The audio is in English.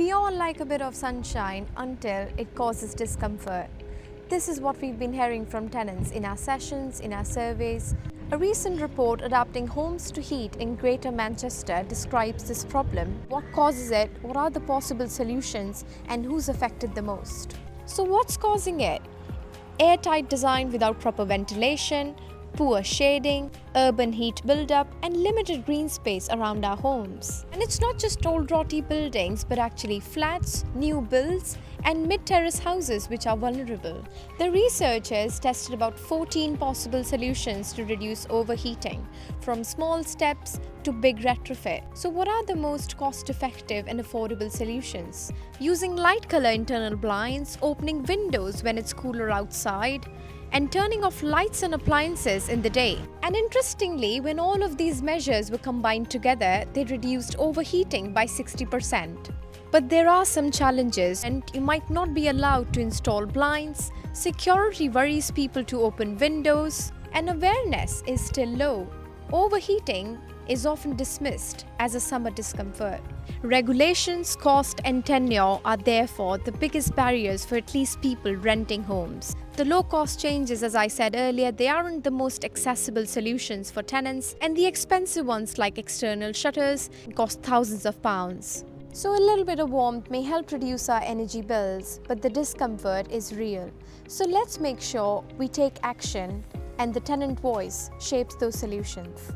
We all like a bit of sunshine until it causes discomfort. This is what we've been hearing from tenants in our sessions, in our surveys. A recent report adapting homes to heat in Greater Manchester describes this problem, what causes it, what are the possible solutions, and who's affected the most. So what's causing it? Airtight design without proper ventilation, poor shading, urban heat buildup, and limited green space around our homes. And it's not just old rotty buildings, but actually flats, new builds, and mid-terrace houses which are vulnerable. The researchers tested about 14 possible solutions to reduce overheating, from small steps to big retrofit. So what are the most cost-effective and affordable solutions? Using light color internal blinds, opening windows when it's cooler outside, and turning off lights and appliances in the day. And interestingly, when all of these measures were combined together, they reduced overheating by 60%. But there are some challenges, and you might not be allowed to install blinds, security worries people to open windows, and awareness is still low. Overheating is often dismissed as a summer discomfort. Regulations, cost, and tenure are therefore the biggest barriers for at least people renting homes. The low-cost changes, as I said earlier, they aren't the most accessible solutions for tenants, and the expensive ones like external shutters cost thousands of pounds. So a little bit of warmth may help reduce our energy bills, but the discomfort is real. So let's make sure we take action and the tenant voice shapes those solutions.